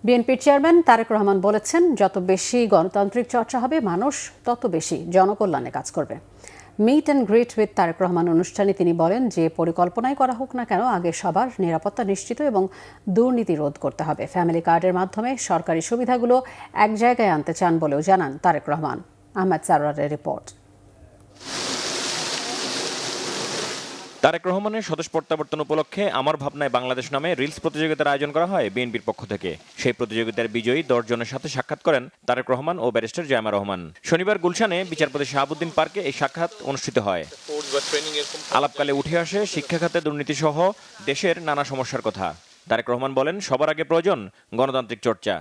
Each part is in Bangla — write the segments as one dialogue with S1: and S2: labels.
S1: বিএনপির চেয়ারম্যান তারেক রহমান বলেছেন, যত বেশি গণতান্ত্রিক চর্চা হবে মানুষ তত বেশি জনকল্যাণে কাজ করবে। Meet and greet with Tarique Rahman অনুষ্ঠানে তিনি বলেন, যে পরিকল্পনাই করা হোক না কেন আগে সবার নিরাপত্তা নিশ্চিত এবং দুর্নীতি রোধ করতে হবে। ফ্যামিলি কার্ডের মাধ্যমে সরকারি সুবিধাগুলো এক জায়গায় আনতে চান বলেও জানান তারেক রহমান। আহমেদ সারোয়ারের রিপোর্ট।
S2: তারেক রহমানের স্বদেশ প্রত্যাবর্তন উপলক্ষে আমার ভাবনায় বাংলাদেশ নামে রিলস প্রতিযোগিতার আয়োজন করা হয় বিএনপির পক্ষ থেকে। সেই প্রতিযোগিতার বিজয়ী 10 জনের সাথে সাক্ষাৎ করেন তারেক রহমান ও ব্যারিস্টার জায়মা রহমান। শনিবার গুলশানে বিচারপতি শাহাবুদ্দিন পার্কে এই সাক্ষাৎ অনুষ্ঠিত হয়। আলাপকালে উঠে আসে শিক্ষা খাতে দুর্নীতি সহ দেশের নানা সমস্যার কথা। তারেক রহমান বলেন, সবার আগে প্রয়োজন গণতান্ত্রিক চর্চা।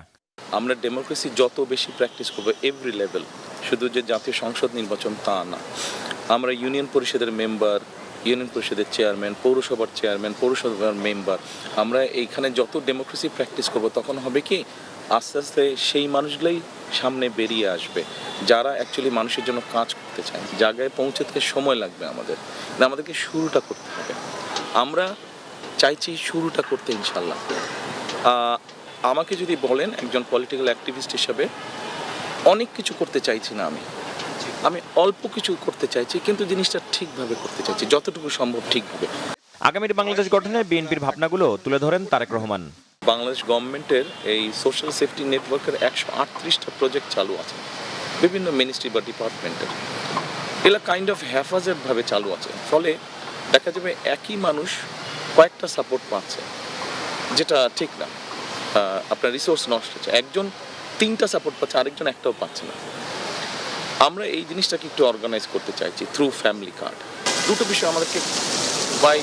S3: আমরা ডেমোক্রেসি যত বেশি প্র্যাকটিস করবো এভরি লেভেল, শুধু যে জাতীয় সংসদ নির্বাচন তা না, আমরা ইউনিয়ন পরিষদের মেম্বার, ইউনিয়ন পরিষদের চেয়ারম্যান, পৌরসভার চেয়ারম্যান, পৌরসভার মেম্বার, আমরা এইখানে যত ডেমোক্রেসি প্র্যাকটিস করব তখন হবে কি আস্তে আস্তে সেই মানুষগুলোই সামনে বেরিয়ে আসবে যারা অ্যাকচুয়ালি মানুষের জন্য কাজ করতে চায়। জায়গায় পৌঁছতে সময় লাগবে, আমাদেরকে শুরুটা করতে হবে। আমরা চাইছি শুরুটা করতে ইনশাল্লাহ। আমাকে যদি বলেন একজন পলিটিক্যাল অ্যাক্টিভিস্ট হিসাবে, অনেক কিছু করতে চাইছি না, আমি অল্প কিছু করতে চাইছি, কিন্তু জিনিসটা ঠিকভাবে করতে চাইছি, যতটুকু সম্ভব ঠিকভাবে।
S2: আগামীর বাংলাদেশ গঠনে বিএনপির ভাবনাগুলো তুলে ধরেন তারেক রহমান।
S3: বাংলাদেশ গভর্নমেন্টের এই সোশ্যাল সেফটি নেটওয়ার্কের 138টা প্রজেক্ট চালু আছে বিভিন্ন মিনিস্ট্রি বা ডিপার্টমেন্টের। এগুলো কাইন্ড অফ হ্যাফাজেডভাবে চালু আছে, ফলে দেখা যাবে একই মানুষ কয়েকটা সাপোর্ট পাচ্ছে, যেটা ঠিক না। আপনার রিসোর্স নষ্ট হচ্ছে, একজন 3টা সাপোর্ট পাচ্ছে, আরেকজন একটাও পাচ্ছে না। আমরা এই জিনিসটাকে একটু অর্গানাইজ করতে চাইছি থ্রু ফ্যামিলি কার্ড। দুটো বিষয় আমাদেরকে বাই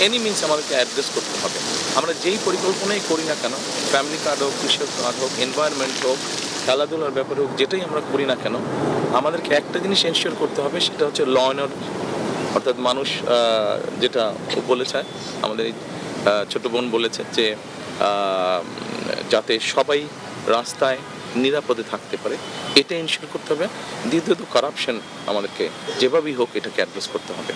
S3: এনি মিনস আমাদেরকে অ্যাড্রেস করতে হবে। আমরা যেই পরিকল্পনাই করি না কেন, ফ্যামিলি কার্ড হোক, কৃষক কার্ড হোক, এনভায়রনমেন্ট হোক, খেলাধুলার ব্যাপারে হোক, যেটাই আমরা করি না কেন, আমাদেরকে একটা জিনিস এনশিওর করতে হবে, সেটা হচ্ছে ল অ্যান্ড অর্ডার। অর্থাৎ মানুষ যেটা বলেছে, আমাদের এই ছোটো বোন বলেছে যে যাতে সবাই রাস্তায় নিরাপদে থাকতে পারে, এটা এনশিওর করতে হবে। দ্বিতীয়ত কারাপশন আমাদেরকে যেভাবেই হোক এটাকে অ্যাড্রেস করতে হবে।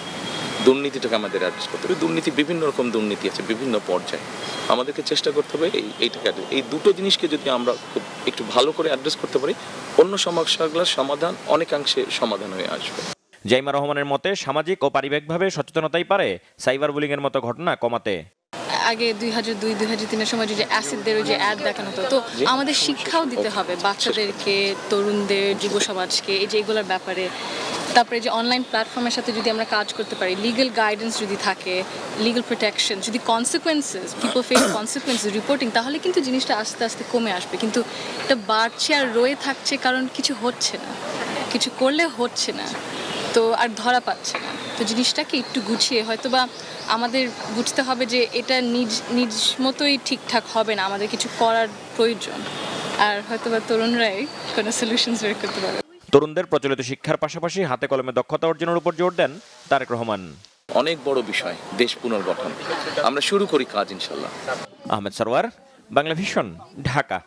S3: দুর্নীতিটাকে আমাদের অ্যাড্রেস করতে হবে। দুর্নীতি বিভিন্ন রকম দুর্নীতি আছে বিভিন্ন পর্যায়ে, আমাদেরকে চেষ্টা করতে হবে এইটাকে এই দুটো জিনিসকে যদি আমরা খুব একটু ভালো করে অ্যাড্রেস করতে পারি, অন্য সমস্যাগুলোর সমাধান অনেকাংশে সমাধান হয়ে আসবে।
S2: জাইমা রহমানের মতে, সামাজিক ও পারিবারিকভাবে সচেতনতাই পারে সাইবার বুলিংয়ের মতো ঘটনা কমাতে।
S4: আগে 2002-2003 সময় যে অ্যাসিডদের যে অ্যাড দেখানো হতো, তো আমাদের শিক্ষাও দিতে হবে বাচ্চাদেরকে, তরুণদের, যুব সমাজকে এই যে এগুলোর ব্যাপারে। তারপরে যে অনলাইন প্ল্যাটফর্মের সাথে যদি আমরা কাজ করতে পারি, লিগ্যাল গাইডেন্স যদি থাকে, লিগ্যাল প্রোটেকশন, যদি consequences, people face consequences reporting, তাহলে কিন্তু জিনিসটা আস্তে আস্তে কমে আসবে। কিন্তু এটা বাড়ছে আর রয়ে থাকছে, কারণ কিছু হচ্ছে না, কিছু করলে হচ্ছে না, তো আর ধরা পাচ্ছে না। তো জিনিসটাকে একটু গুছিয়ে হয়তো বা আমাদের বুঝতে হবে যে এটা নিজ মতোই ঠিকঠাক হবে না, আমাদের কিছু করার প্রয়োজন। আর হয়তো বা তরুণরাই কোনো সলিউশনস বের করতে পারে।
S2: তরুণদের প্রচলিত শিক্ষার পাশাপাশি হাতে কলমে দক্ষতা অর্জনের উপর জোর দেন তারেক রহমান।
S3: অনেক বড় বিষয় দেশ পুনর্গঠন, আমরা শুরু করি কাজ ইনশাল্লাহ।
S2: আহমেদ সারোয়ার, বাংলা ভিশন, ঢাকা।